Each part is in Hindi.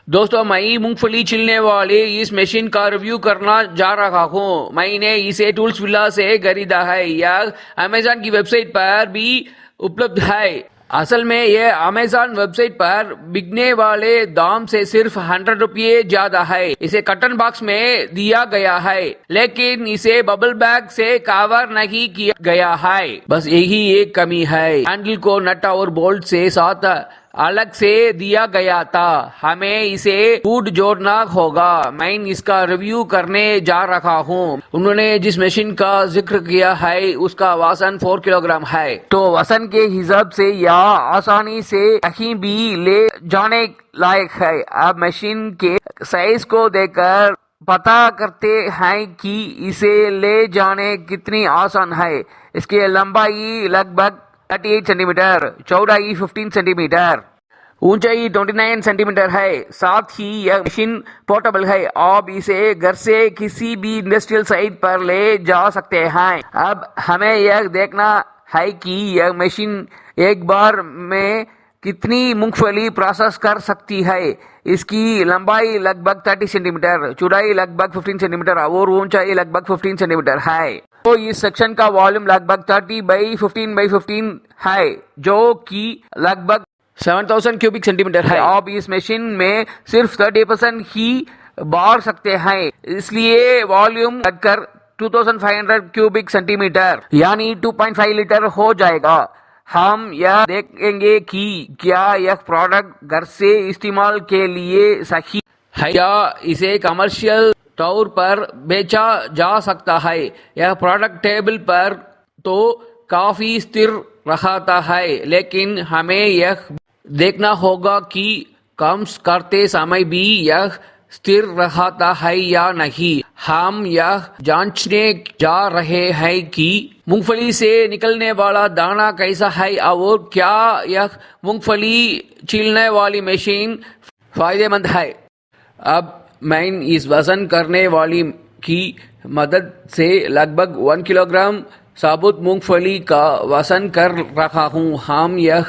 दोस्तों मैं मूंगफली छिलने वाले इस मशीन का रिव्यू करना जा रहा हूँ। मैंने इसे टूल्स विला से खरीदा है। यह अमेजॉन की वेबसाइट पर भी उपलब्ध है। असल में यह अमेजॉन वेबसाइट पर बिकने वाले दाम से सिर्फ 100 रुपये ज्यादा है। इसे कटन बॉक्स में दिया गया है, लेकिन इसे बबल बैग से कवर नहीं किया गया है। बस यही एक कमी है। हैंडल को नट और बोल्ट से साथ अलग से दिया गया था। हमें इसे फूड जोड़ना होगा। मैं इसका रिव्यू करने जा रहा हूँ। उन्होंने जिस मशीन का जिक्र किया है उसका वजन 4 किलोग्राम है। तो वजन के हिसाब से यह आसानी से कहीं भी ले जाने लायक है। अब मशीन के साइज को देखकर पता करते हैं कि इसे ले जाने कितनी आसान है। इसकी लंबाई लगभग 38 सेंटीमीटर, चौड़ाई 15 सेंटीमीटर, ऊंचाई 29 सेंटीमीटर है। साथ ही यह मशीन पोर्टेबल है। आप इसे घर से किसी भी इंडस्ट्रियल साइट पर ले जा सकते हैं। अब हमें यह देखना है कि यह मशीन एक बार में कितनी मूंगफली प्रोसेस कर सकती है। इसकी लंबाई लगभग 30 सेंटीमीटर, चौड़ाई लगभग 15 सेंटीमीटर और ऊंचाई लगभग 15 सेंटीमीटर है। तो इस सेक्शन का वॉल्यूम लगभग 30/15/15 है, जो कि लगभग 7000 क्यूबिक सेंटीमीटर है। आप इस मशीन में सिर्फ 30% ही बार सकते हैं, इसलिए वॉल्यूम लगकर 2500 क्यूबिक सेंटीमीटर यानी 2.5 लीटर हो जाएगा। हम यह देखेंगे कि क्या यह प्रोडक्ट घर से इस्तेमाल के लिए सही है या इसे कमर्शियल तौर पर बेचा जा सकता है। यह प्रोडक्ट टेबल पर तो काफी स्थिर रहता है, लेकिन हमें यह देखना होगा कि काम करते समय भी यह स्थिर रहता है या नहीं। हम यह जांचने जा रहे हैं कि मूंगफली से निकलने वाला दाना कैसा है और क्या यह मूंगफली छीलने वाली मशीन फायदेमंद है। अब मैं इस वजन करने वाली की मदद से लगभग 1 किलोग्राम साबुत मूंगफली का वजन कर रहा हूँ। हम यह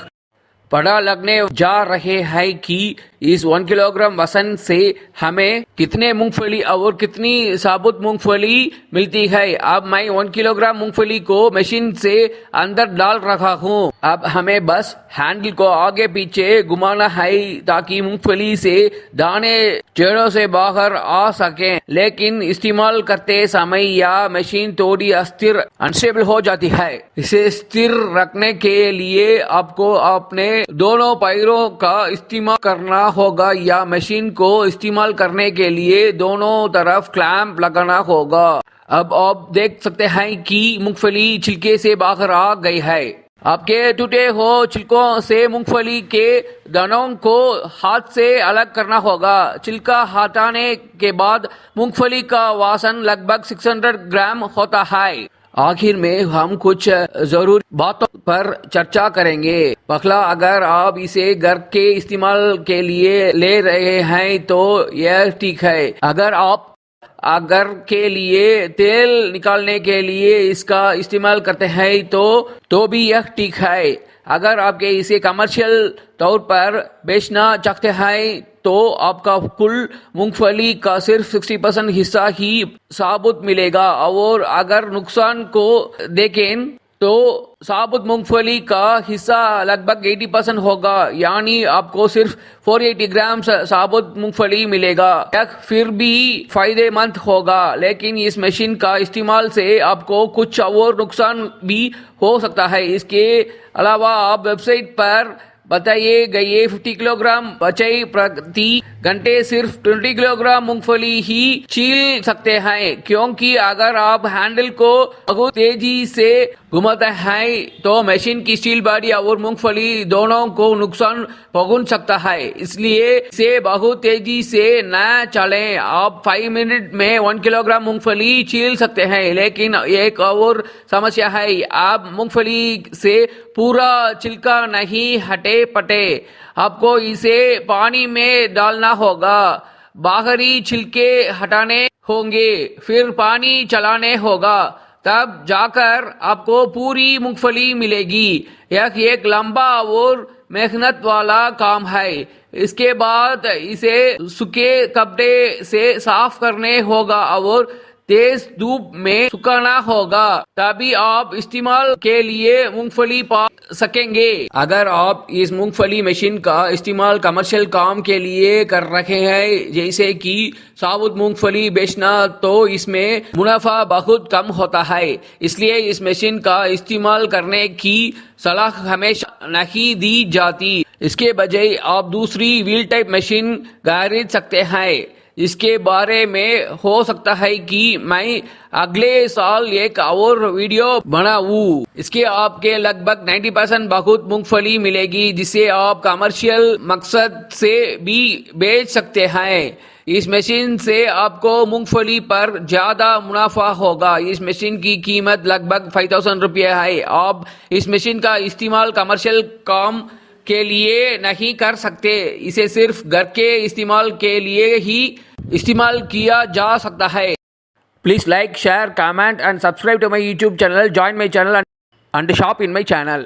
पता लगने जा रहे हैं कि इस 1 किलोग्राम वजन से हमें कितने मूंगफली और कितनी साबुत मूंगफली मिलती है। अब मैं 1 किलोग्राम मूंगफली को मशीन से अंदर डाल रहा हूँ। अब हमें बस हैंडल को आगे पीछे घुमाना है ताकि मूंगफली से दाने जड़ों से बाहर आ सकें। लेकिन इस्तेमाल करते समय यह मशीन थोड़ी अस्थिर अनस्टेबल हो जाती है। इसे स्थिर रखने के लिए आपको अपने दोनों पैरों का इस्तेमाल करना होगा या मशीन को इस्तेमाल करने के लिए दोनों तरफ क्लैंप लगाना होगा। अब आप देख सकते हैं कि मूंगफली छिलके से बाहर आ गई है। आपके टूटे हो छिलकों से मूंगफली के दानों को हाथ से अलग करना होगा। छिलका हटाने के बाद मूंगफली का वजन लगभग 600 ग्राम होता है। आखिर में हम कुछ जरूरी बातों पर चर्चा करेंगे। पहला, अगर आप इसे घर के इस्तेमाल के लिए ले रहे हैं तो यह ठीक है। अगर के लिए तेल निकालने के लिए इसका इस्तेमाल करते हैं तो भी यह ठीक है। अगर आपके इसे कमर्शियल तौर पर बेचना चाहते हैं तो आपका कुल मूंगफली का सिर्फ 60% हिस्सा ही साबुत मिलेगा और अगर नुकसान को देखें तो साबुत मूंगफली का हिस्सा लगभग 80% होगा, यानी आपको सिर्फ 480 ग्राम साबुत मूंगफली मिलेगा। यह फिर भी फायदेमंद होगा, लेकिन इस मशीन का इस्तेमाल से आपको कुछ और नुकसान भी हो सकता है। इसके अलावा आप वेबसाइट पर बताए गए 50 किलोग्राम बचाई प्रति घंटे सिर्फ 20 किलोग्राम मूंगफली ही छील सकते हैं, क्योंकि अगर आप हैंडल को बहुत तेजी से घुमाते हैं तो मशीन की स्टील बॉडी और मूंगफली दोनों को नुकसान पहुंच सकता है। इसलिए इसे बहुत तेजी से न चलें। आप 5 मिनट में 1 किलोग्राम मूंगफली छील सकते हैं, लेकिन एक और समस्या है, आप मूंगफली से पूरा छिलका नहीं हटे पटे। आपको इसे पानी में डालना होगा, बाहरी छिलके हटाने होंगे, फिर पानी चलाने होगा, तब जाकर आपको पूरी मूंगफली मिलेगी। यह एक लंबा और मेहनत वाला काम है। इसके बाद इसे सूखे कपड़े से साफ करने होगा और तेज धूप में सुखाना होगा, तभी आप इस्तेमाल के लिए मूंगफली पा सकेंगे। अगर आप इस मूंगफली मशीन का इस्तेमाल कमर्शियल काम के लिए कर रहे हैं, जैसे कि साबुत मूंगफली बेचना, तो इसमें मुनाफा बहुत कम होता है। इसलिए इस मशीन का इस्तेमाल करने की सलाह हमेशा नहीं दी जाती। इसके बजाय आप दूसरी व्हील टाइप मशीन खरीद सकते हैं। इसके बारे में हो सकता है कि मैं अगले साल एक और वीडियो बनाऊं। इसके आपके लगभग 90% बहुत मूंगफली मिलेगी, जिसे आप कमर्शियल मकसद से भी बेच सकते हैं। इस मशीन से आपको मूंगफली पर ज्यादा मुनाफा होगा। इस मशीन की कीमत लगभग 5000 रुपये है। आप इस मशीन का इस्तेमाल कमर्शियल काम के लिए नहीं कर सकते। इसे सिर्फ घर के इस्तेमाल के लिए ही इस्तेमाल किया जा सकता है। Please like, share, comment and subscribe to my YouTube channel. Join my channel and shop in my channel.